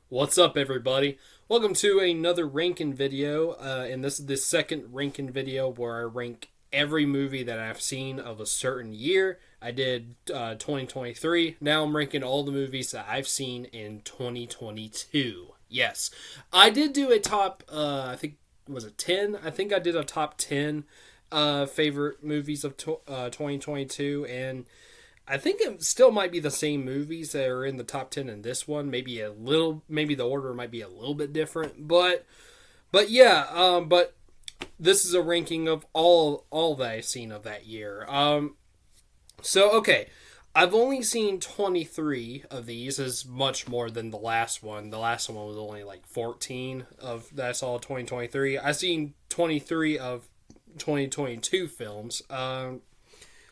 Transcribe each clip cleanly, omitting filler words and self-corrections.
What's up, everybody? Welcome to another ranking video, and this is the second ranking video where I rank every movie that I've seen of a certain year. I did 2023. Now I'm ranking all the movies that I've seen in 2022. Yes, I did do a top. I think was it 10? I think I did a top 10 favorite movies of 2022, and I think it still might be the same movies that are in the top 10 in this one. Maybe the order might be a little bit different, but this is a ranking of all that I've seen of that year. Okay, I've only seen 23 of these. Is much more than the last one. The last one was only like 14 of that I saw 2023. I've seen 23 of 2022 films.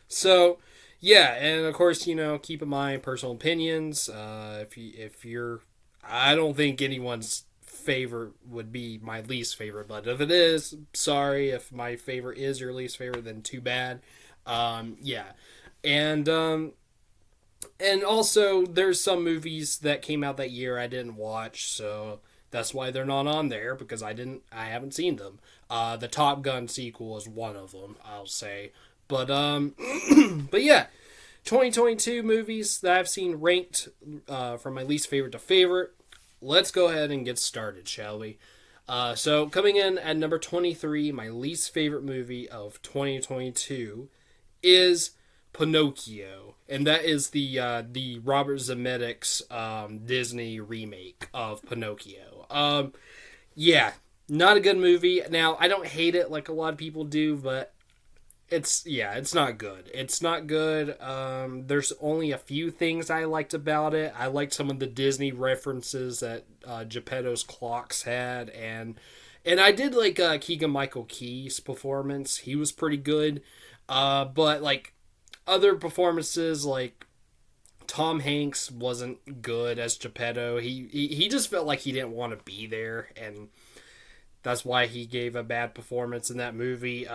So yeah, and of course, keep in mind personal opinions. If you're, I don't think anyone's favorite would be my least favorite, but if it is, sorry. If my favorite is your least favorite, then too bad. Yeah, and also there's some movies that came out that year I didn't watch, so that's why they're not on there because I haven't seen them. The Top Gun sequel is one of them, I'll say. But but yeah, 2022 movies that I've seen ranked from my least favorite to favorite. Let's go ahead and get started, shall we? So coming in at number 23, my least favorite movie of 2022 is Pinocchio, and that is the Robert Zemeckis Disney remake of Pinocchio. Yeah, not a good movie. Now I don't hate it like a lot of people do, but it's not good. It's not good. There's only a few things I liked about it. I liked some of the Disney references that Geppetto's clocks had, and I did like Keegan Michael Key's performance. He was pretty good. But like other performances, like Tom Hanks wasn't good as Geppetto. He just felt like he didn't want to be there, and that's why he gave a bad performance in that movie.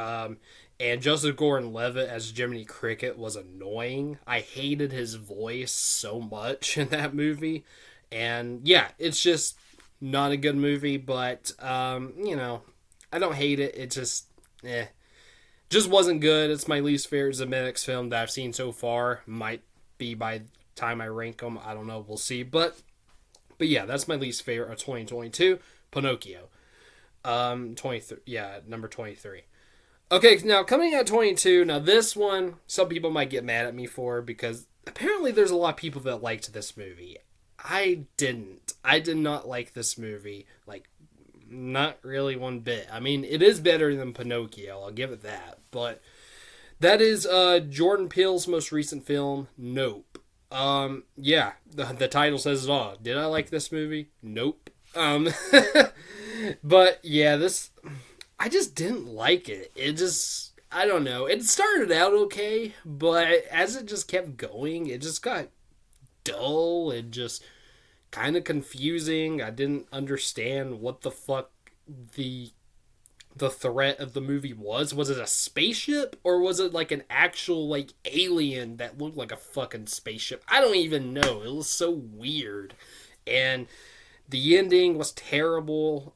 And Joseph Gordon-Levitt as Jiminy Cricket was annoying. I hated his voice so much in that movie. And yeah, it's just not a good movie, but I don't hate it. It just wasn't good. It's my least favorite Zemeckis film that I've seen so far. Might be by the time I rank them. I don't know. We'll see. But yeah, that's my least favorite of 2022. Pinocchio. 23. Yeah, number 23. Okay, now coming at 22, now this one, some people might get mad at me for because apparently there's a lot of people that liked this movie. I didn't. I did not like this movie. Like, not really one bit. I mean, it is better than Pinocchio, I'll give it that. But that is Jordan Peele's most recent film, Nope. Yeah, the title says it all. Did I like this movie? Nope. But yeah, I just didn't like it. I don't know. It started out okay, but as it just kept going, it just got dull and just kind of confusing. I didn't understand what the fuck the threat of the movie was. Was it a spaceship or was it like an actual like alien that looked like a fucking spaceship? I don't even know. It was so weird. And the ending was terrible.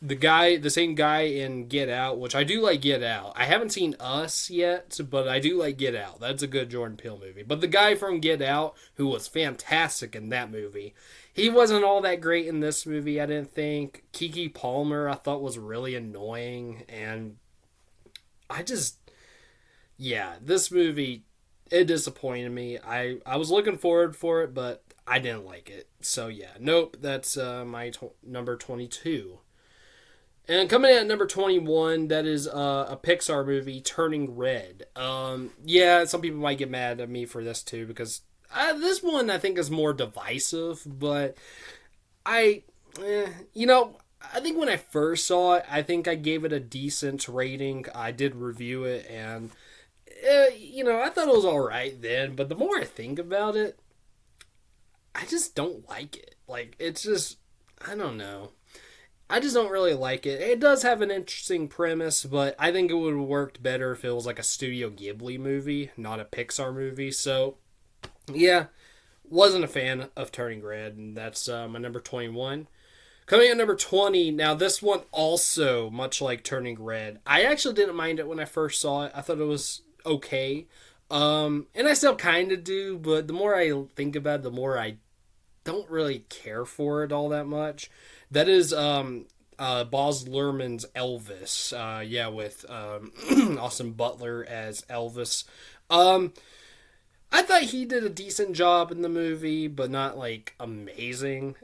The same guy in Get Out, which I do like Get Out. I haven't seen Us yet, but I do like Get Out. That's a good Jordan Peele movie. But the guy from Get Out, who was fantastic in that movie, he wasn't all that great in this movie, I didn't think. Keke Palmer, I thought was really annoying. And yeah, this movie, it disappointed me. I was looking forward for it, but I didn't like it. So yeah, nope, that's my number 22. And coming in at number 21, that is a Pixar movie, Turning Red. Yeah, some people might get mad at me for this too, because this one I think is more divisive, but I think when I first saw it, I think I gave it a decent rating. I did review it, and, I thought it was alright then, but the more I think about it, I just don't like it. Like, it's just, I don't know. I just don't really like it. It does have an interesting premise, but I think it would have worked better if it was like a Studio Ghibli movie, not a Pixar movie. So, yeah, Wasn't a fan of Turning Red, and that's my number 21. Coming at number 20, now this one also, much like Turning Red, I actually didn't mind it when I first saw it. I thought it was okay. And I still kind of do, but the more I think about it, the more I don't really care for it all that much. That is Baz Luhrmann's Elvis. Yeah, with Austin Butler as Elvis. Um, I thought he did a decent job in the movie, but not like amazing.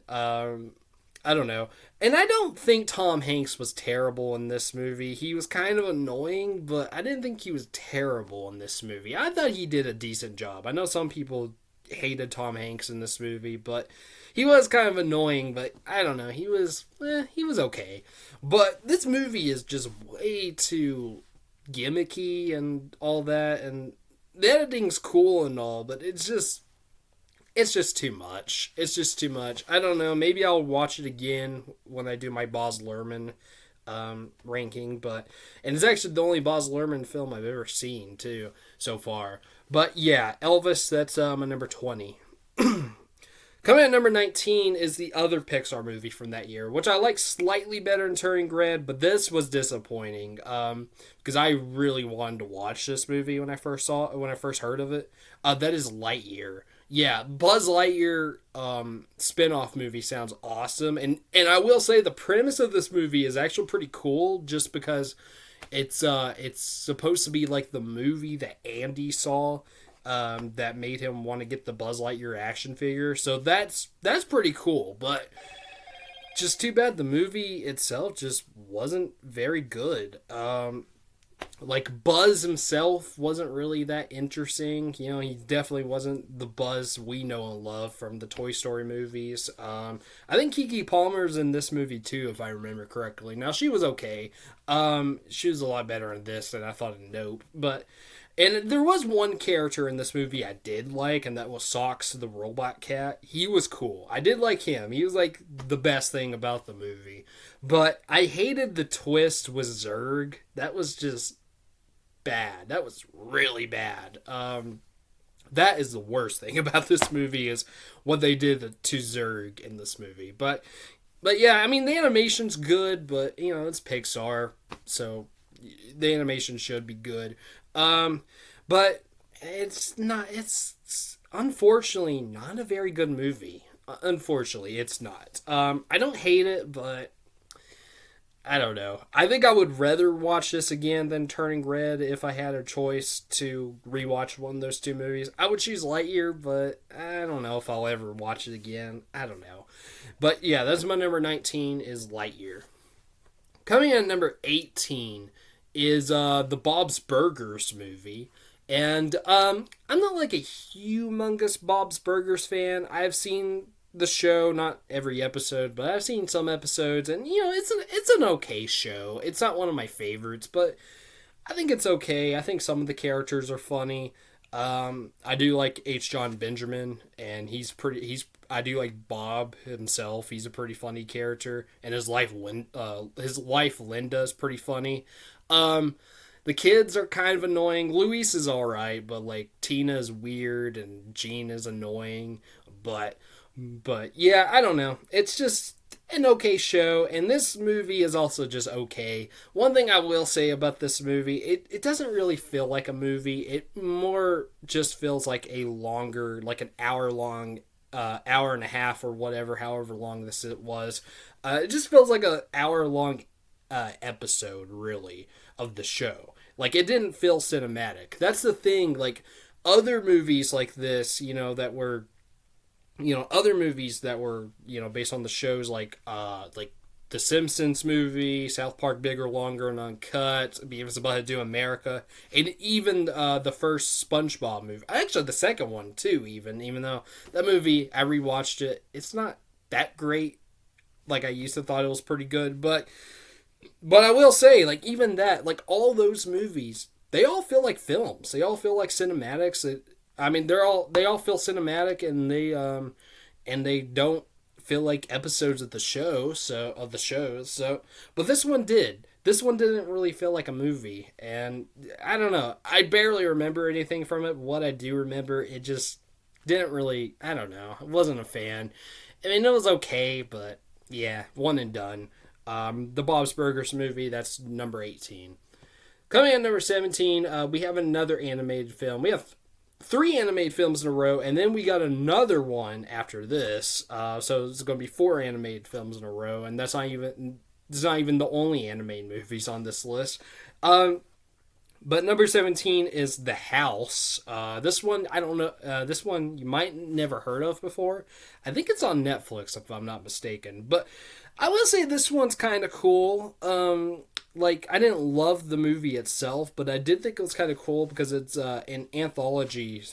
I don't know. And I don't think Tom Hanks was terrible in this movie. He was kind of annoying, but I didn't think he was terrible in this movie. I thought he did a decent job. I know some people hated Tom Hanks in this movie, but he was kind of annoying, but I don't know. He was okay. But this movie is just way too gimmicky and all that, and the editing's cool and all, but it's just too much. It's just too much. I don't know. Maybe I'll watch it again when I do my Baz Luhrmann ranking, but and it's actually the only Baz Luhrmann film I've ever seen too so far. But yeah, Elvis. That's my number 20. Coming at number 19 is the other Pixar movie from that year, which I like slightly better than Turning Red, but this was disappointing because I really wanted to watch this movie when I first heard of it. That is Lightyear. Yeah, Buzz Lightyear spin-off movie sounds awesome, and I will say the premise of this movie is actually pretty cool, just because it's supposed to be like the movie that Andy saw that made him want to get the Buzz Lightyear action figure. So that's pretty cool, but just too bad the movie itself just wasn't very good. Like Buzz himself wasn't really that interesting. You know, he definitely wasn't the Buzz we know and love from the Toy Story movies. I think Keke Palmer's in this movie too, if I remember correctly. Now she was okay. She was a lot better in this than I thought in Nope. But and there was one character in this movie I did like, and that was Socks the robot cat. He was cool. I did like him. He was like the best thing about the movie. But I hated the twist with Zurg. That was just bad. That was really bad. That is the worst thing about this movie is what they did to Zurg in this movie. But yeah, I mean the animation's good, but you know it's Pixar, so the animation should be good. But it's not. It's unfortunately not a very good movie. Unfortunately, it's not. I don't hate it, but I don't know. I think I would rather watch this again than Turning Red if I had a choice to rewatch one of those two movies. I would choose Lightyear, but I don't know if I'll ever watch it again. I don't know. But yeah, that's my number 19 is Lightyear. Coming in at number 18 is the Bob's Burgers movie. And I'm not like a humongous Bob's Burgers fan. I've seen the show, not every episode, but I've seen some episodes, and you know it's an okay show. It's not one of my favorites, but I think it's okay. I think some of the characters are funny. I do like H. John Benjamin, and I do like Bob himself. He's a pretty funny character, and his wife Linda is pretty funny. The kids are kind of annoying. Luis is all right, but like Tina is weird and Gene is annoying. But yeah, I don't know. It's just an okay show, and this movie is also just okay. One thing I will say about this movie, it doesn't really feel like a movie. It more just feels like a longer, like an hour long, hour and a half or whatever, however long this it was. It just feels like an hour long episode, really, of the show. Like, it didn't feel cinematic. That's the thing, like, other movies like this, other movies that were, based on the shows like the Simpsons movie, South Park Bigger, Longer, and Uncut, Beavis and Butthead Do America, and even the first SpongeBob movie. Actually, the second one, too, even though that movie, I rewatched it, it's not that great. Like, I used to thought it was pretty good, but I will say, like, even that, like, all those movies, they all feel like films. They all feel like cinematics. They all feel cinematic, and they don't feel like episodes of the shows. So, but this one did. This one didn't really feel like a movie, and I don't know. I barely remember anything from it. What I do remember, didn't really, I don't know, I wasn't a fan. I mean, it was okay, but yeah, one and done. The Bob's Burgers movie, that's number 18. Coming at number 17, we have another animated film. We have three animated films in a row, and then we got another one after this. So it's going to be four animated films in a row, and it's not even the only animated movies on this list. But number 17 is The House. This one, I don't know. This one you might never heard of before. I think it's on Netflix, if I'm not mistaken. But I will say this one's kind of cool. Like, I didn't love the movie itself, but I did think it was kind of cool because it's an anthology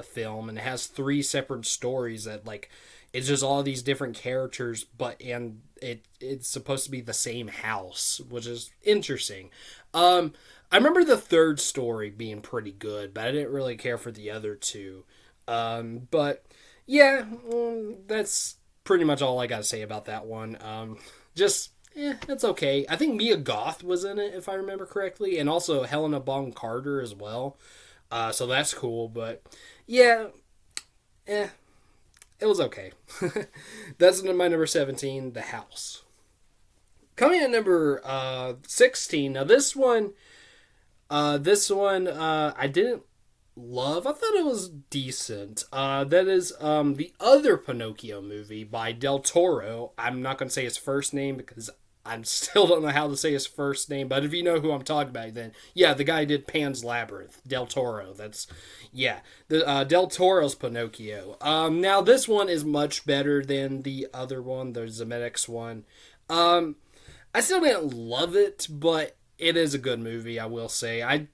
film, and it has three separate stories that, like, it's just all these different characters, and it's supposed to be the same house, which is interesting. I remember the third story being pretty good, but I didn't really care for the other two. But yeah, that's pretty much all I got to say about that one. It's okay. I think Mia Goth was in it, if I remember correctly, and also Helena Bonham Carter as well. So that's cool, but yeah, it was okay. That's my number 17, The House. Coming at number 16. Now this one I didn't love. I thought it was decent. That is the other Pinocchio movie by Del Toro. I'm not going to say his first name because I still don't know how to say his first name, but if you know who I'm talking about, then yeah, the guy did Pan's Labyrinth, Del Toro. The Del Toro's Pinocchio. Now this one is much better than the other one, the Zemeckis one. I still didn't love it, but it is a good movie, I will say. I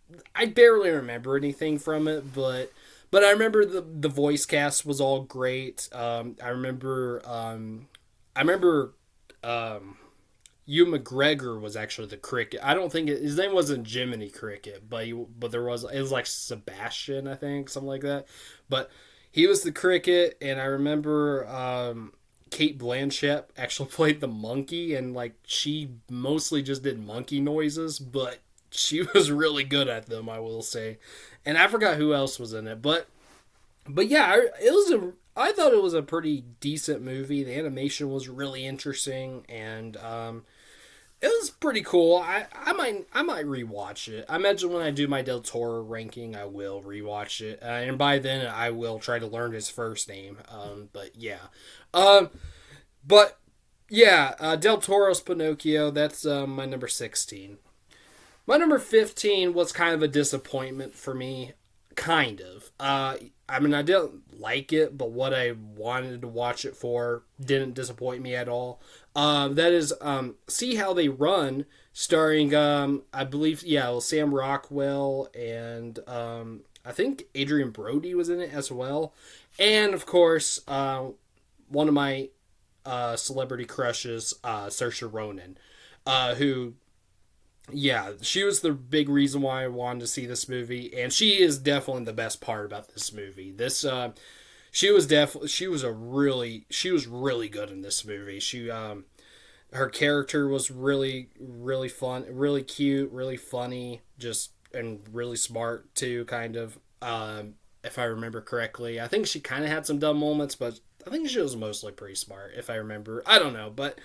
barely remember anything from it, but I remember the voice cast was all great. I remember Hugh McGregor was actually the cricket. I don't think his name wasn't Jiminy Cricket, but it was like Sebastian, I think, something like that. But he was the cricket, and I remember Kate Blanchett actually played the monkey, and like she mostly just did monkey noises, but she was really good at them, I will say. And I forgot who else was in it, but yeah, I thought it was a pretty decent movie. The animation was really interesting, and it was pretty cool. I might rewatch it. I imagine when I do my Del Toro ranking, I will rewatch it, and by then I will try to learn his first name. But yeah, but yeah, Del Toro's Pinocchio. That's my number 16. My number 15 was kind of a disappointment for me. Kind of. I mean, I didn't like it, but what I wanted to watch it for didn't disappoint me at all. That is See How They Run, starring, I believe, yeah, Sam Rockwell, and I think Adrian Brody was in it as well. And, of course, one of my celebrity crushes, Saoirse Ronan, who... Yeah, she was the big reason why I wanted to see this movie, and she is definitely the best part about this movie. She was really good in this movie. Her character was really, really fun, really cute, really funny, and really smart too, kind of. If I remember correctly, I think she kind of had some dumb moments, but I think she was mostly pretty smart, if I remember. I don't know, but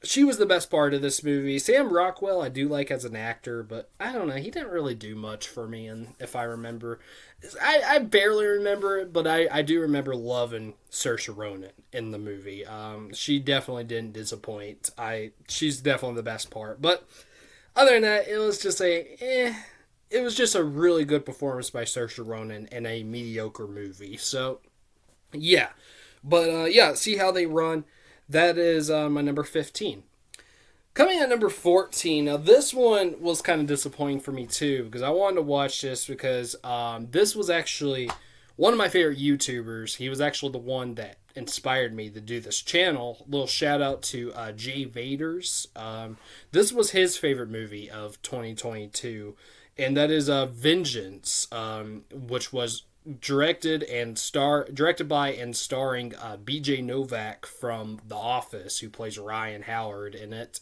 she was the best part of this movie. Sam Rockwell, I do like as an actor, but I don't know. He didn't really do much for me, and if I remember, I barely remember it, but I do remember loving Saoirse Ronan in the movie. She definitely didn't disappoint. She's definitely the best part. But other than that, it was just it was just a really good performance by Saoirse Ronan in a mediocre movie. So yeah, but yeah, See How They Run. That is my number 15. Coming at number 14. Now, this one was kind of disappointing for me, too, because I wanted to watch this because this was actually one of my favorite YouTubers. He was actually the one that inspired me to do this channel. Little shout out to Jay Vaders. This was his favorite movie of 2022, and that is Vengeance, which was directed by and starring BJ Novak from The Office, who plays Ryan Howard in it.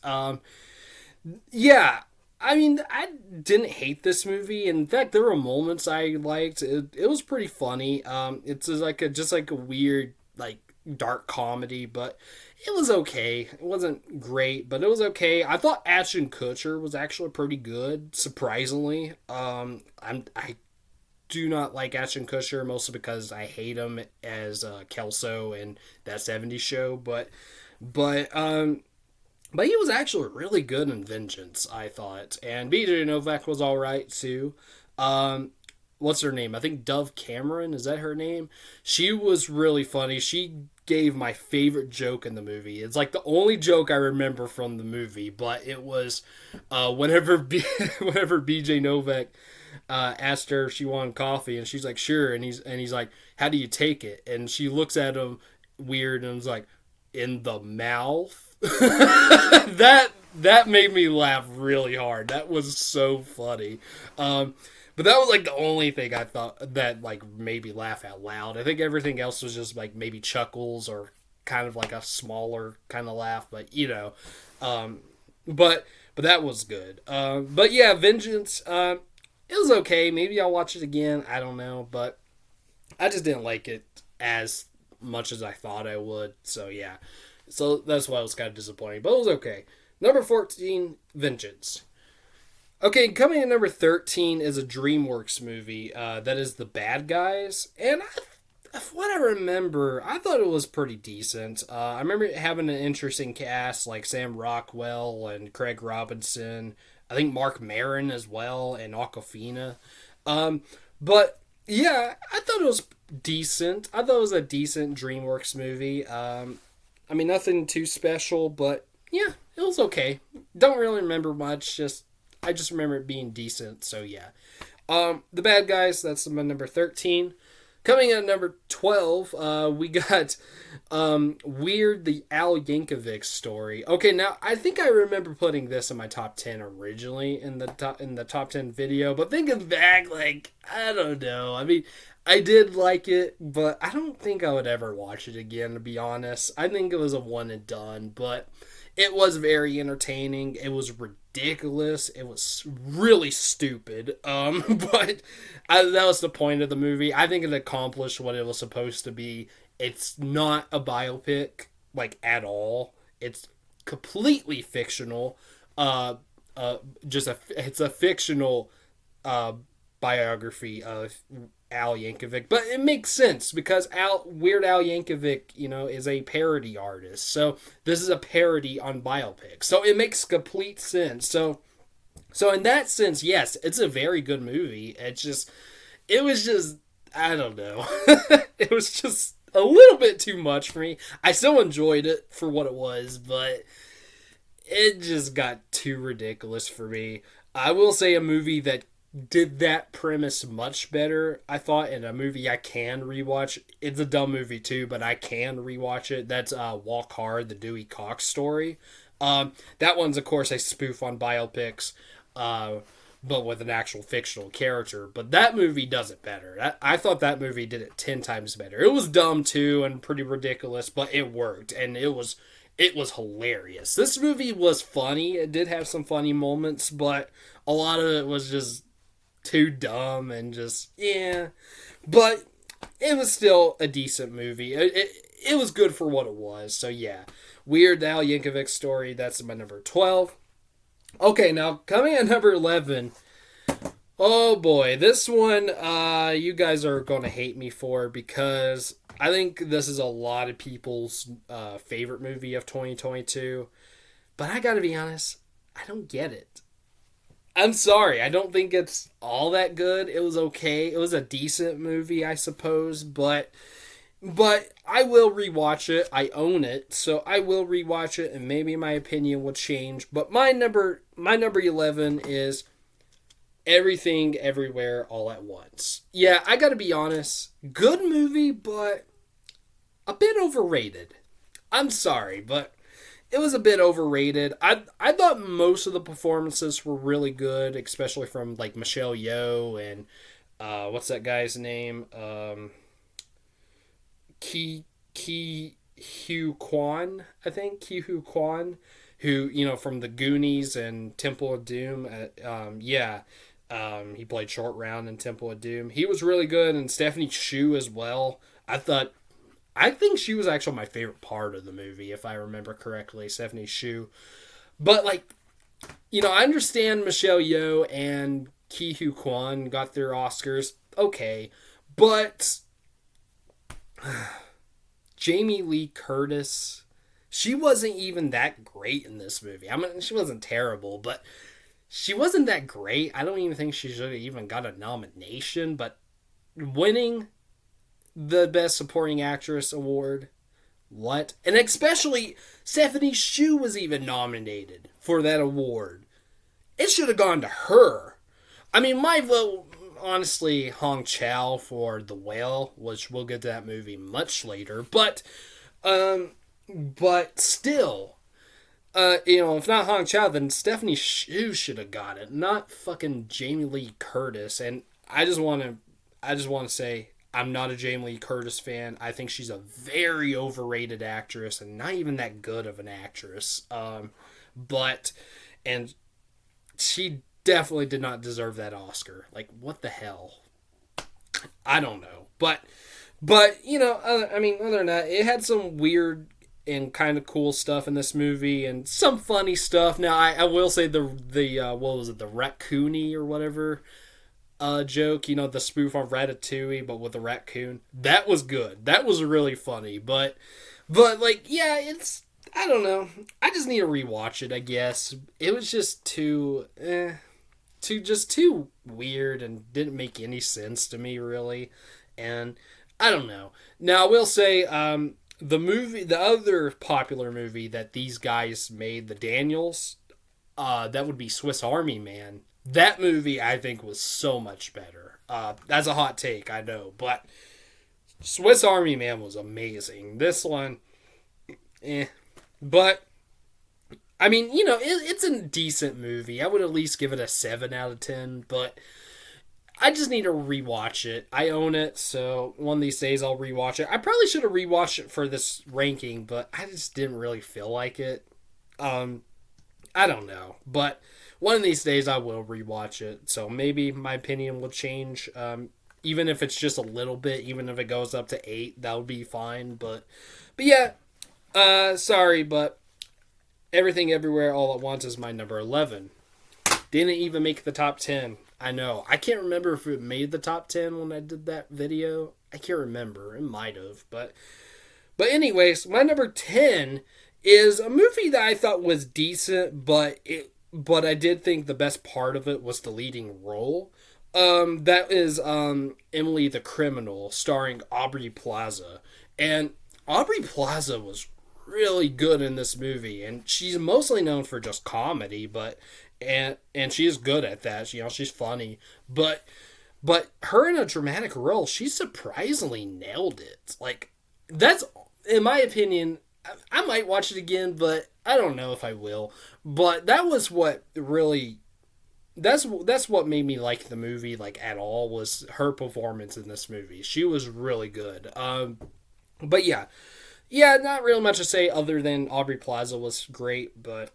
Yeah, I mean, I didn't hate this movie. In fact, there were moments I liked. It was pretty funny. It's just like a weird like dark comedy, but it was okay. It wasn't great, but it was okay. I thought Ashton Kutcher was actually pretty good, surprisingly. I do not like Ashton Kutcher mostly because I hate him as Kelso in that '70s show, but but he was actually really good in Vengeance, I thought. And BJ Novak was all right too. Um, what's her name? I think Dove Cameron, is that her name? She was really funny. She gave my favorite joke in the movie. It's like the only joke I remember from the movie, but it was whenever BJ Novak asked her if she wanted coffee, and she's like, "Sure," and he's like, "How do you take it?" And she looks at him weird and was like, "In the mouth." That made me laugh really hard. That was so funny. But that was like the only thing I thought that like made me laugh out loud. I think everything else was just like maybe chuckles or kind of like a smaller kind of laugh. But um, but that was good. But yeah, Vengeance. It was okay. Maybe I'll watch it again. I don't know, but I just didn't like it as much as I thought I would. So yeah. So that's why it was kind of disappointing, but it was okay. Number 14, Vengeance. Okay, coming in number 13 is a DreamWorks movie that is The Bad Guys. And what I remember, I thought it was pretty decent. I remember it having an interesting cast like Sam Rockwell and Craig Robinson. I think Mark Maron as well and Aquafina. Um, but yeah, I thought it was decent. I thought it was a decent DreamWorks movie. I mean, nothing too special, but yeah, it was okay. Don't really remember much. I just remember it being decent. So yeah, The Bad Guys. That's my number 13. Coming in at number 12, we got Weird, the Al Yankovic story. Okay, now I think I remember putting this in my top 10 originally in the top 10 video, but thinking back, like I don't know. I mean, I did like it, but I don't think I would ever watch it again, to be honest. I think it was a one and done, but it was very entertaining. It was ridiculous. It was really stupid. But that was the point of the movie. I think it accomplished what it was supposed to be. It's not a biopic, like, at all. It's completely fictional. Uh, it's a fictional uh, biography of Al Yankovic, but it makes sense because Weird Al Yankovic, is a parody artist. So this is a parody on biopics. So it makes complete sense. So in that sense, yes, it's a very good movie. It was just, I don't know. It was just a little bit too much for me. I still enjoyed it for what it was, but it just got too ridiculous for me. I will say a movie that did that premise much better, I thought, in a movie I can rewatch. It's a dumb movie too, but I can rewatch it. That's Walk Hard, the Dewey Cox story. That one's, of course, a spoof on biopics, but with an actual fictional character. But that movie does it better. I thought that movie did it 10 times better. It was dumb too and pretty ridiculous, but it worked, and it was hilarious. This movie was funny. It did have some funny moments, but a lot of it was just too dumb and just, yeah. But it was still a decent movie. It was good for what it was. So yeah, Weird Al Yankovic story. That's my number 12. Okay, now coming at number 11. Oh boy, this one you guys are going to hate me for because I think this is a lot of people's favorite movie of 2022. But I gotta be honest, I don't get it. I'm sorry. I don't think it's all that good. It was okay. It was a decent movie, I suppose, but I will rewatch it. I own it, so I will rewatch it, and maybe my opinion will change. But my number 11 is Everything Everywhere All at Once. Yeah, I gotta be honest. Good movie, but a bit overrated. I'm sorry, but it was a bit overrated. I thought most of the performances were really good, especially from like Michelle Yeoh and what's that guy's name? Ki Hugh Kwan, I think. Ki Hugh Kwan. who, you know, from the Goonies and Temple of Doom. He played Short Round in Temple of Doom. He was really good, and Stephanie Hsu as well. I think she was actually my favorite part of the movie, if I remember correctly, Stephanie Hsu. But, like, you know, I understand Michelle Yeoh and Ki Hu Kwan got their Oscars. Okay. But Jamie Lee Curtis, she wasn't even that great in this movie. I mean, she wasn't terrible, but she wasn't that great. I don't even think she should have even got a nomination, but winning the Best Supporting Actress award, what? And especially Stephanie Hsu was even nominated for that award. It should have gone to her. I mean, my vote, honestly, Hong Chow for The Whale, which we'll get to that movie much later, but still, you know, if not Hong Chow, then Stephanie Hsu should have got it, not fucking Jamie Lee Curtis. And I just want to say, I'm not a Jamie Lee Curtis fan. I think she's a very overrated actress and not even that good of an actress. And she definitely did not deserve that Oscar. Like, what the hell? I don't know. But you know, I mean, other than that, it had some weird and kind of cool stuff in this movie and some funny stuff. Now, I will say the what was it, the raccoony or whatever joke, you know, the spoof on Ratatouille, but with the raccoon. That was good. That was really funny. But like, yeah, it's, I don't know. I just need to rewatch it, I guess. It was just too weird and didn't make any sense to me, really. And I don't know. Now, I will say, the other popular movie that these guys made, the Daniels, that would be Swiss Army Man. That movie, I think, was so much better. That's a hot take, I know, but Swiss Army Man was amazing. This one, But, I mean, you know, it's a decent movie. I would at least give it a 7 out of 10, but I just need to rewatch it. I own it, so one of these days I'll rewatch it. I probably should have rewatched it for this ranking, but I just didn't really feel like it. I don't know, but one of these days I will rewatch it, so maybe my opinion will change. Even if it's just a little bit, even if it goes up to 8, that would be fine. But yeah, sorry, but Everything Everywhere All at Once is my number 11. Didn't even make the top 10. I know. I can't remember if it made the top 10 when I did that video. I can't remember. It might have. But anyways, my number 10 is a movie that I thought was decent, but I did think the best part of it was the leading role. That is Emily the Criminal, starring Aubrey Plaza. And Aubrey Plaza was really good in this movie, and she's mostly known for just comedy, and she is good at that. You know, she's funny, but her in a dramatic role, she surprisingly nailed it. Like, that's, in my opinion, I might watch it again, but I don't know if I will. But that was what really, that's what made me like the movie, like, at all, was her performance in this movie. She was really good. But yeah, not really much to say other than Aubrey Plaza was great, but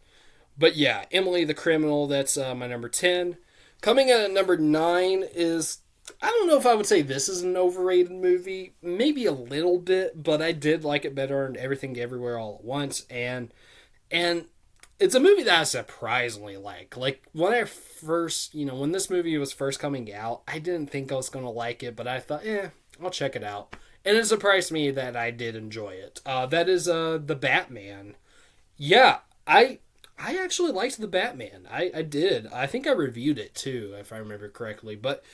yeah, Emily the Criminal, that's my number 10. Coming in at number 9 is, I don't know if I would say this is an overrated movie. Maybe a little bit, but I did like it better than Everything Everywhere All at Once. And it's a movie that I surprisingly like. Like, when I first, you know, when this movie was first coming out, I didn't think I was going to like it, but I thought, I'll check it out. And it surprised me that I did enjoy it. That is The Batman. Yeah, I actually liked The Batman. I did. I think I reviewed it too, if I remember correctly. But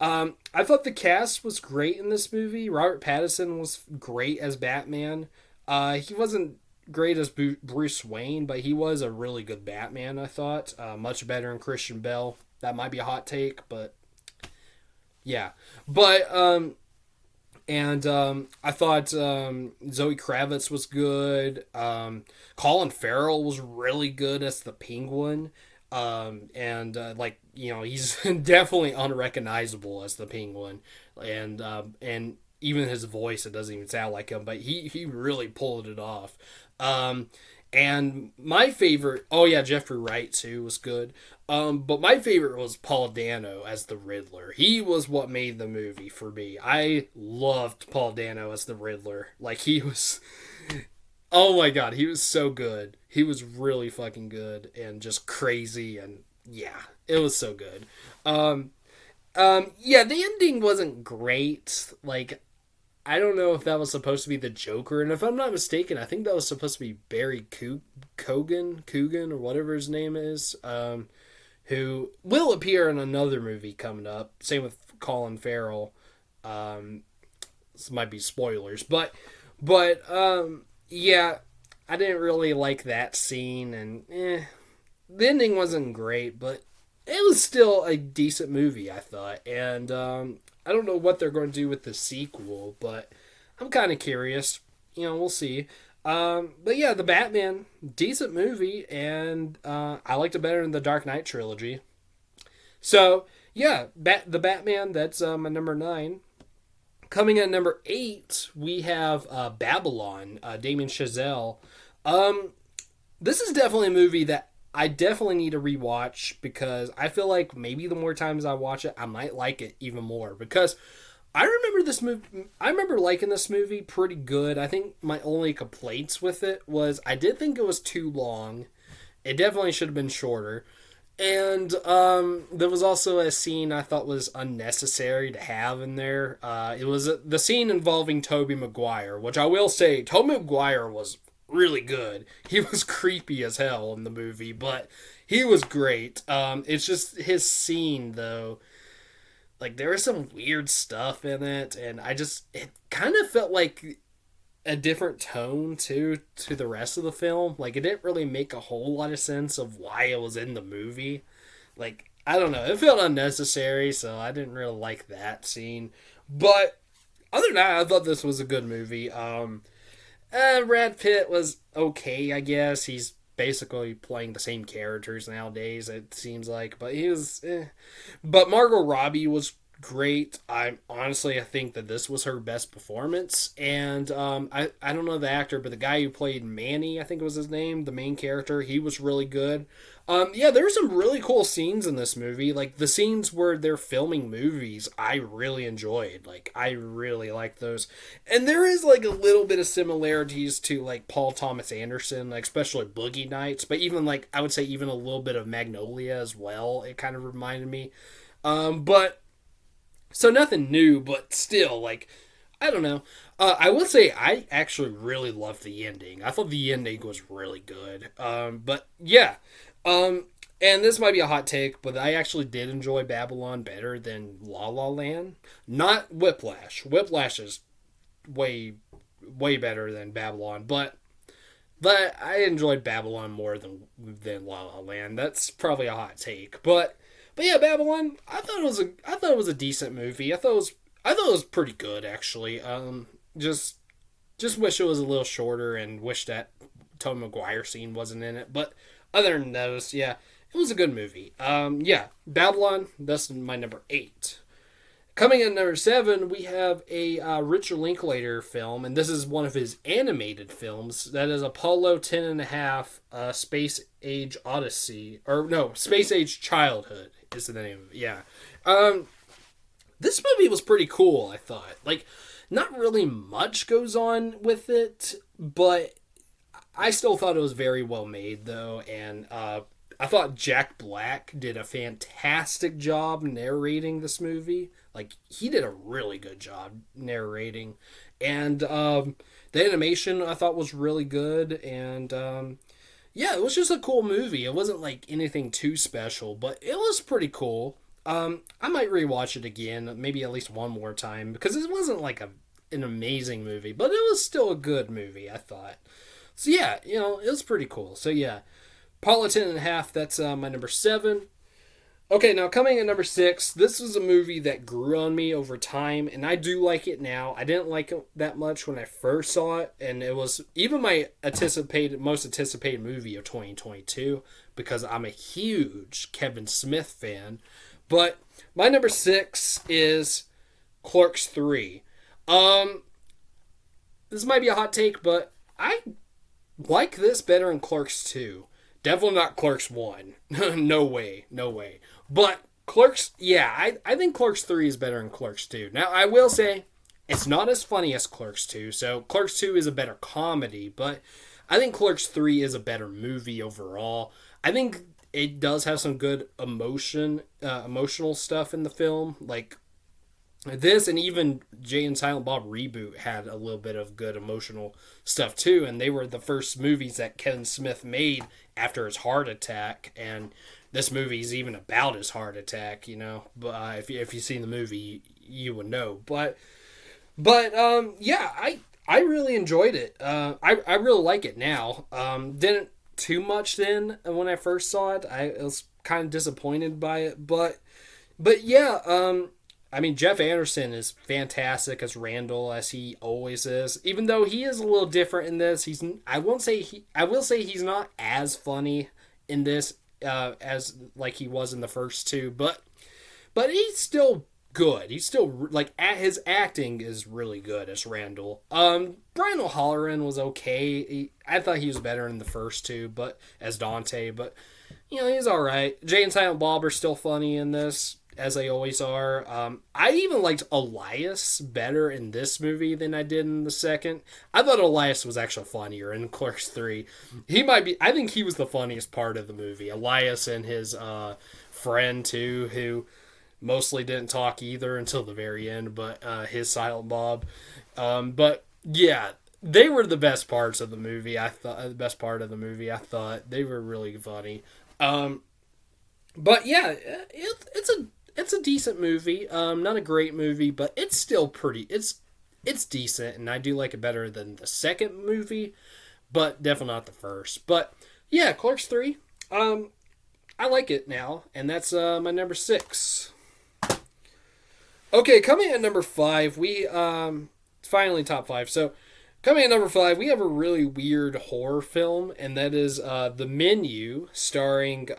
I thought the cast was great in this movie. Robert Pattinson was great as Batman. He wasn't great as Bruce Wayne, but he was a really good Batman, I thought. Much better than Christian Bale. That might be a hot take, but yeah. But I thought Zoe Kravitz was good. Colin Farrell was really good as the Penguin. Like, you know, he's definitely unrecognizable as the Penguin. And even his voice, it doesn't even sound like him, but he really pulled it off. And my favorite, oh yeah, Jeffrey Wright too was good. But my favorite was Paul Dano as the Riddler. He was what made the movie for me. I loved Paul Dano as the Riddler. Like he was, oh my god, he was so good. He was really fucking good and just crazy and yeah, it was so good. Um, yeah, the ending wasn't great. Like I don't know if that was supposed to be the Joker, and if I'm not mistaken, I think that was supposed to be Barry Coogan, or whatever his name is, who will appear in another movie coming up. Same with Colin Farrell. This might be spoilers, but yeah, I didn't really like that scene, and the ending wasn't great, but it was still a decent movie, I thought, and I don't know what they're going to do with the sequel, but I'm kind of curious. We'll see. But yeah, the Batman, decent movie, and I liked it better than the Dark Knight trilogy. So yeah, the Batman. That's my number 9. Coming at number 8, we have Babylon. Damien Chazelle. This is definitely a movie that I definitely need to rewatch because I feel like maybe the more times I watch it, I might like it even more. Because I remember this movie. I remember liking this movie pretty good. I think my only complaints with it was I did think it was too long. It definitely should have been shorter. And there was also a scene I thought was unnecessary to have in there. It was the scene involving Tobey Maguire, which I will say, Tobey Maguire was really good. He was creepy as hell in the movie, but he was great. It's just his scene though. Like there was some weird stuff in it, and it kind of felt like a different tone to the rest of the film. Like it didn't really make a whole lot of sense of why it was in the movie. Like I don't know, it felt unnecessary, so I didn't really like that scene. But other than that, I thought this was a good movie. Brad Pitt was okay, I guess. He's basically playing the same characters nowadays, it seems like. But he was, But Margot Robbie was great. I think that this was her best performance. And I don't know the actor, but the guy who played Manny, I think was his name, the main character, he was really good. Yeah, there were some really cool scenes in this movie. Like the scenes where they're filming movies, I really enjoyed. Like I really like those. And there is like a little bit of similarities to like Paul Thomas Anderson, like especially Boogie Nights, but even like I would say even a little bit of Magnolia as well. It kind of reminded me. But so nothing new, but still like I don't know. I will say I actually really loved the ending. I thought the ending was really good. But yeah. And this might be a hot take, but I actually did enjoy Babylon better than La La Land. Not Whiplash. Whiplash is way, way better than Babylon, but I enjoyed Babylon more than La La Land. That's probably a hot take, but yeah, Babylon. I thought it was a decent movie. I thought it was pretty good actually. Just wish it was a little shorter and wish that Tobey Maguire scene wasn't in it, but. Other than those, yeah, it was a good movie. Yeah, Babylon, that's my number 8. Coming in number 7, we have a Richard Linklater film, and this is one of his animated films. That is Apollo 10 and a half, Space Age Odyssey. Or, no, Space Age Childhood is the name of it, yeah. This movie was pretty cool, I thought. Like, not really much goes on with it, but I still thought it was very well made, though, and I thought Jack Black did a fantastic job narrating this movie. Like, he did a really good job narrating. And the animation, I thought, was really good, and yeah, it was just a cool movie. It wasn't, like, anything too special, but it was pretty cool. I might rewatch it again, maybe at least one more time, because it wasn't, like, an amazing movie, but it was still a good movie, I thought. So yeah, it was pretty cool. So yeah, Apollo 10 and a half, that's my number 7. Okay, now coming at number 6, this was a movie that grew on me over time, and I do like it now. I didn't like it that much when I first saw it, and it was even my most anticipated movie of 2022, because I'm a huge Kevin Smith fan. But my number 6 is Clerks 3. This might be a hot take, but I like this better in Clerks 2. Definitely not Clerks 1. No way. No way. But Clerks, yeah, I think Clerks 3 is better than Clerks 2. Now, I will say, it's not as funny as Clerks 2. So, Clerks 2 is a better comedy, but I think Clerks 3 is a better movie overall. I think it does have some good emotional stuff in the film. Like, this and even Jay and Silent Bob Reboot had a little bit of good emotional stuff too, and they were the first movies that Kevin Smith made after his heart attack, and this movie is even about his heart attack, you know. But if you've seen the movie, you would know. But yeah, I really enjoyed it. I really like it now. Didn't too much then when I first saw it. I was kind of disappointed by it, but yeah. I mean, Jeff Anderson is fantastic as Randall, as he always is. Even though he is a little different in this, I will say he's not as funny in this as like he was in the first two, but he's still good. He's still like his acting is really good as Randall. Brian O'Halloran was okay. I thought he was better in the first two, but as Dante, but you know, he's all right. Jay and Silent Bob are still funny in this, as they always are. I even liked Elias better in this movie than I did in the second. I thought Elias was actually funnier in Clerks 3. I think he was the funniest part of the movie. Elias and his friend, too, who mostly didn't talk either until the very end, but his Silent Bob. But, yeah, they were the best parts of the movie. I thought the best part of the movie. I thought they were really funny. But, yeah, it's a decent movie. Not a great movie, but it's still pretty. It's decent, and I do like it better than the second movie, but definitely not the first. But yeah, Clerks 3. I like it now, and that's my number 6. Okay, coming at number 5, we finally top 5. So coming at number 5, we have a really weird horror film, and that is The Menu, starring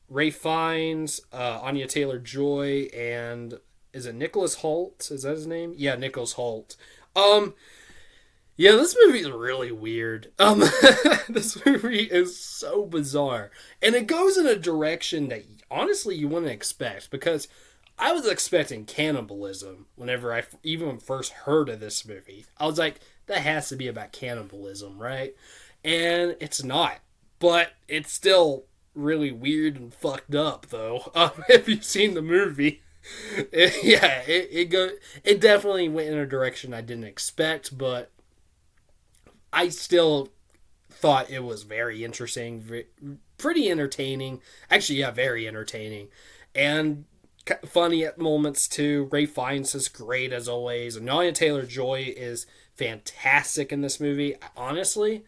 Ray Fiennes, Anya Taylor-Joy, and is it Nicholas Hoult? Is that his name? Yeah, Nicholas Hoult. Yeah, this movie is really weird. This movie is so bizarre, and it goes in a direction that honestly you wouldn't expect, because I was expecting cannibalism whenever I even first heard of this movie. I was like, that has to be about cannibalism, right? And it's not, but it's still really weird and fucked up, though. If you've seen the movie, it definitely went in a direction I didn't expect, but I still thought it was very interesting, pretty entertaining. Actually, yeah, very entertaining, and funny at moments too. Ray Fiennes is great as always, and Anya Taylor-Joy is fantastic in this movie. Honestly,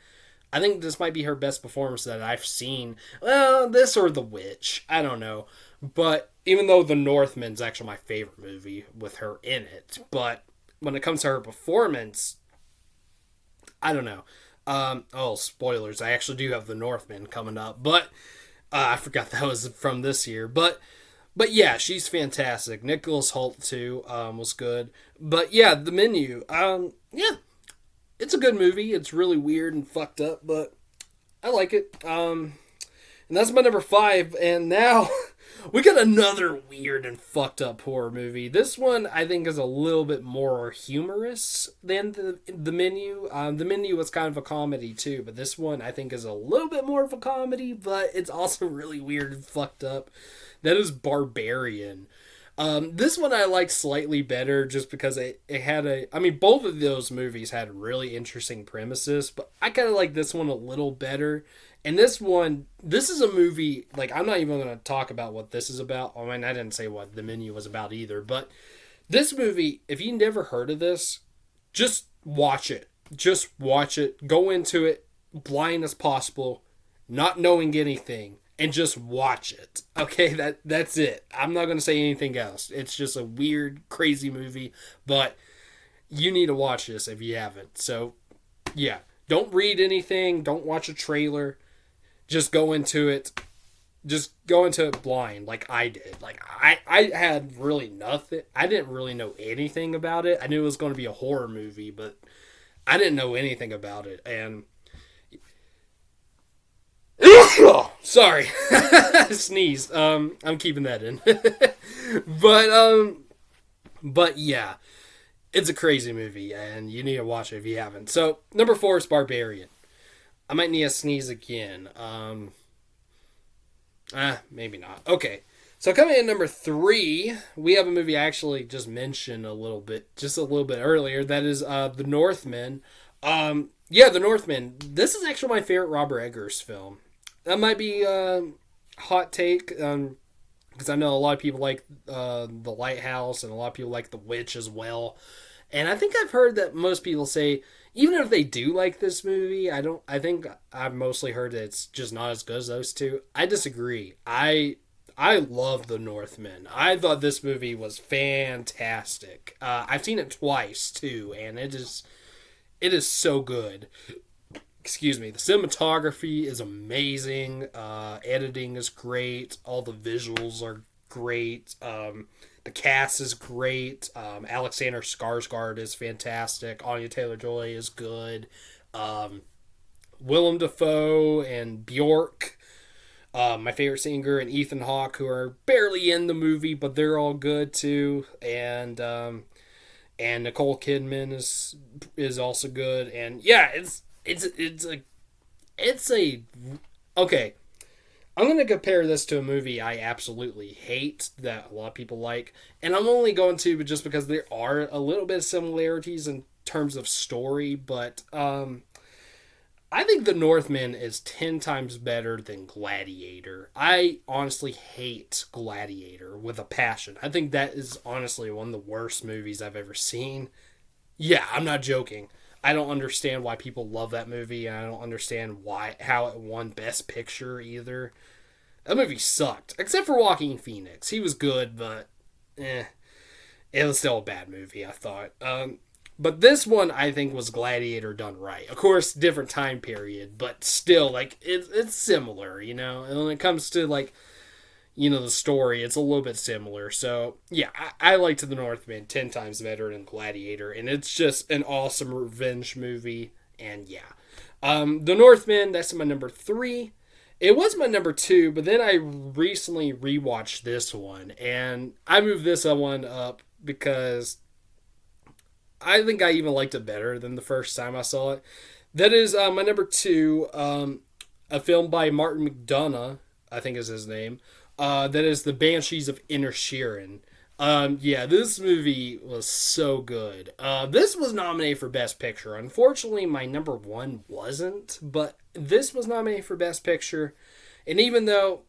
I think this might be her best performance that I've seen. Well, this or The Witch. I don't know. But even though The Northman's actually my favorite movie with her in it. But when it comes to her performance, I don't know. Spoilers. I actually do have The Northman coming up. But I forgot that was from this year. But yeah, she's fantastic. Nicholas Hoult, too, was good. But yeah, The Menu. Yeah. It's a good movie. It's really weird and fucked up, but I like it. And that's my number 5. And now we got another weird and fucked up horror movie. This one I think is a little bit more humorous than the Menu. The Menu was kind of a comedy too, but this one I think is a little bit more of a comedy, but it's also really weird and fucked up. That is Barbarian. This one I like slightly better just because it had both of those movies had really interesting premises, but I kind of like this one a little better. And this is a movie, like, I'm not even going to talk about what this is about. I mean, I didn't say what The Menu was about either, but this movie, if you never heard of this, just watch it. Just watch it. Go into it blind as possible, not knowing anything. And just watch it. Okay, that's it. I'm not going to say anything else. It's just a weird, crazy movie. But you need to watch this if you haven't. So, yeah. Don't read anything. Don't watch a trailer. Just go into it. Just go into it blind like I did. Like, I had really nothing. I didn't really know anything about it. I knew it was going to be a horror movie, but I didn't know anything about it. And Sorry. Sneeze. I'm keeping that in. But yeah, it's a crazy movie, and you need to watch it if you haven't. So, number 4 is Barbarian. I might need to sneeze again. Maybe not. Okay. So coming in number 3, we have a movie I actually just mentioned a little bit earlier. That is The Northman. Yeah, The Northman. This is actually my favorite Robert Eggers film. That might be a hot take, because I know a lot of people like The Lighthouse, and a lot of people like The Witch as well. And I think I've heard that most people say, even if they do like this movie, I think I've mostly heard that it's just not as good as those two. I disagree. I love The Northman. I thought this movie was fantastic. I've seen it twice too, and it is so good. Excuse me. The cinematography is amazing. Editing is great. All the visuals are great. The cast is great. Alexander Skarsgård is fantastic. Anya Taylor-Joy is good. Willem Dafoe and Bjork, my favorite singer, and Ethan Hawke, who are barely in the movie, but they're all good too. And Nicole Kidman is also good. And yeah, it's a okay. I'm going to compare this to a movie I absolutely hate that a lot of people like. And I'm only going to just because there are a little bit of similarities in terms of story. But I think The Northman is 10 times better than Gladiator. I honestly hate Gladiator with a passion. I think that is honestly one of the worst movies I've ever seen. Yeah, I'm not joking. I don't understand why people love that movie, and I don't understand how it won Best Picture either. That movie sucked, except for Joaquin Phoenix. He was good, but it was still a bad movie, I thought. But this one, I think, was Gladiator done right. Of course, different time period, but still, like, it's similar, you know? And when it comes to, like, you know, the story, it's a little bit similar. So, yeah, I liked The Northman 10 times better than Gladiator, and it's just an awesome revenge movie, and yeah. The Northman, that's my number 3. It was my number 2, but then I recently rewatched this one, and I moved this one up because I think I even liked it better than the first time I saw it. That is my number 2, a film by Martin McDonagh, I think is his name. That is The Banshees of Inisherin. Yeah, this movie was so good. This was nominated for Best Picture. Unfortunately, my number 1 wasn't, but this was nominated for Best Picture. And even though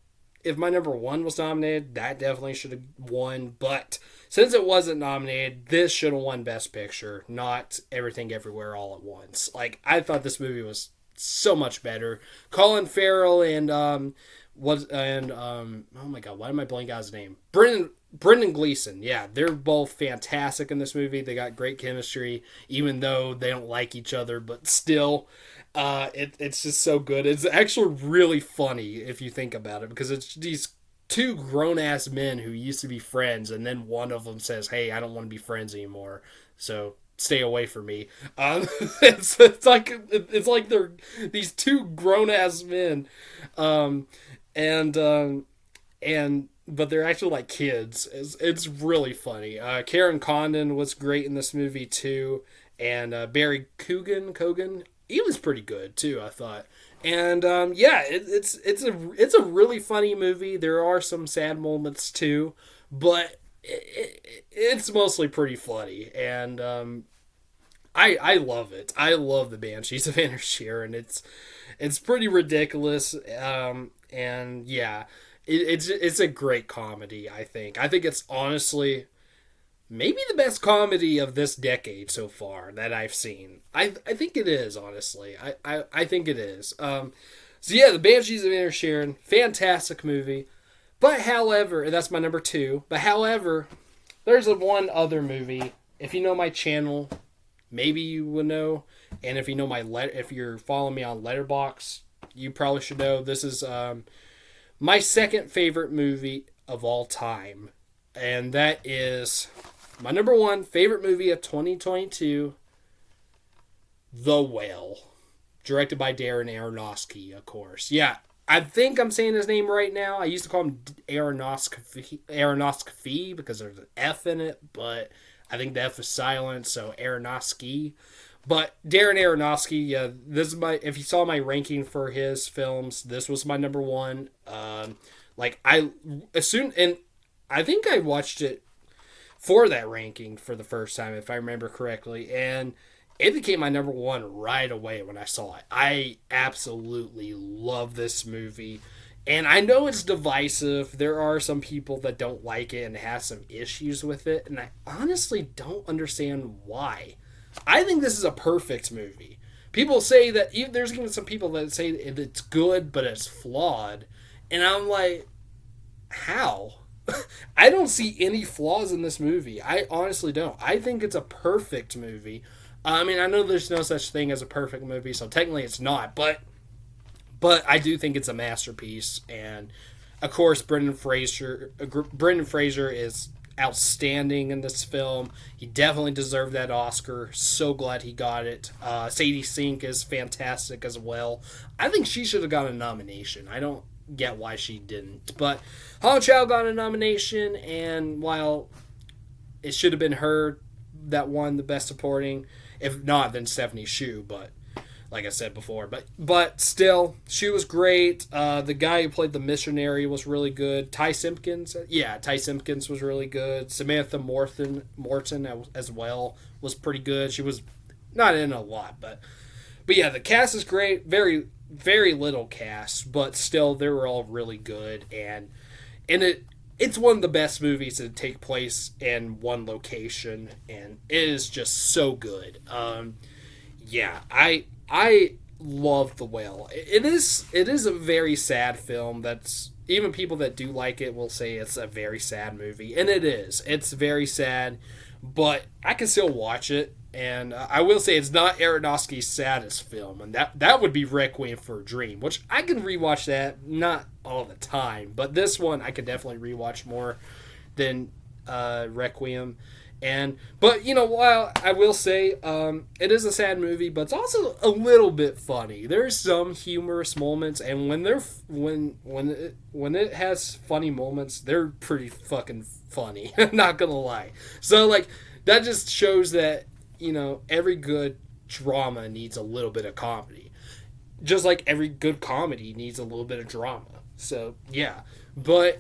if my number 1 was nominated, that definitely should have won. But since it wasn't nominated, this should have won Best Picture, not Everything Everywhere All at Once. Like, I thought this movie was so much better. Colin Farrell and oh my god, why am I blanking out his name? Brendan Gleeson. Yeah, they're both fantastic in this movie. They got great chemistry, even though they don't like each other, but still, it's just so good. It's actually really funny if you think about it, because it's these two grown-ass men who used to be friends, and then one of them says, hey, I don't want to be friends anymore, so stay away from me. It's like they're these two grown-ass men, but they're actually like kids. It's really funny. Karen Condon was great in this movie too, and Barry Cogan, he was pretty good too, I thought. And yeah, it's a really funny movie. There are some sad moments too, but it's mostly pretty funny, and I love it. I love The Banshees of Inisherin. It's pretty ridiculous, and yeah, it's a great comedy. I think it's honestly maybe the best comedy of this decade so far that I've seen. I think it is, honestly. I think it is. So yeah, The Banshees of Inisherin, fantastic movie. But however, and that's my number 2. But however, there's one other movie. If you know my channel, maybe you would know. And if you know if you're following me on Letterboxd, you probably should know. This is my second favorite movie of all time, and that is my number 1 favorite movie of 2022, The Whale, directed by Darren Aronofsky, of course. Yeah, I think I'm saying his name right now. I used to call him Aronofsky because there's an F in it, but I think the F is silent, so Aronofsky. But Darren Aronofsky, yeah, this is my. If you saw my ranking for his films, this was my number one. Like I assume, and I think I watched it for that ranking for the first time, if I remember correctly, and it became my number one right away when I saw it. I absolutely love this movie. And I know it's divisive. There are some people that don't like it and have some issues with it. And I honestly don't understand why. I think this is a perfect movie. People say that, there's even some people that say it's good, but it's flawed. And I'm like, how? I don't see any flaws in this movie. I honestly don't. I think it's a perfect movie. I mean, I know there's no such thing as a perfect movie, so technically it's not, but I do think it's a masterpiece. And of course, Brendan Fraser is outstanding in this film. He definitely deserved that Oscar. So glad he got it. Sadie Sink is fantastic as well. I think she should have got a nomination. I don't get why she didn't, but Hong Chow got a nomination, and while it should have been her that won the best supporting, if not, then Stephanie Hsu. But like I said before, but still, she was great. The guy who played the missionary was really good. Ty Simpkins was really good. Samantha Morton as well was pretty good. She was not in a lot, but yeah, the cast is great. Very, very little cast, but still, they were all really good, and it's one of the best movies to take place in one location, and it is just so good. Yeah, I love The Whale. It is a very sad film. That's even people that do like it will say it's a very sad movie, and it is. It's very sad, but I can still watch it. And I will say it's not Aronofsky's saddest film, and that would be Requiem for a Dream, which I can rewatch that, not all the time, but this one I could definitely rewatch more than Requiem. But while I will say it is a sad movie, but it's also a little bit funny. There's some humorous moments, and when it has funny moments, they're pretty fucking funny. Not gonna lie. So like that just shows that every good drama needs a little bit of comedy. Just like every good comedy needs a little bit of drama. So, yeah. But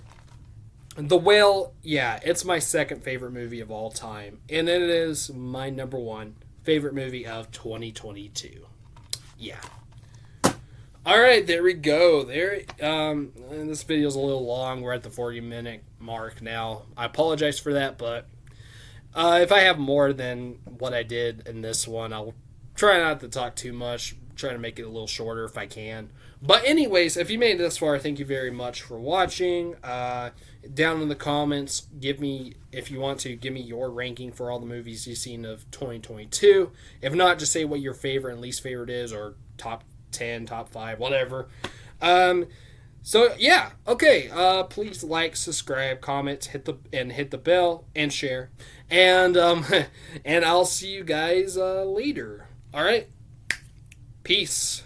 The Whale, yeah, it's my second favorite movie of all time. And it is my number one favorite movie of 2022. Yeah. Alright, there we go. And this video's a little long. We're at the 40-minute mark now. I apologize for that, but if I have more than what I did in this one, I'll try not to talk too much. Try to make it a little shorter if I can. But anyways, if you made it this far, thank you very much for watching. Down in the comments, if you want to, give me your ranking for all the movies you've seen of 2022. If not, just say what your favorite and least favorite is, or top 10, top 5, whatever. So yeah, okay. Please like, subscribe, comment, hit the bell, and share. And and I'll see you guys later. All right. Peace.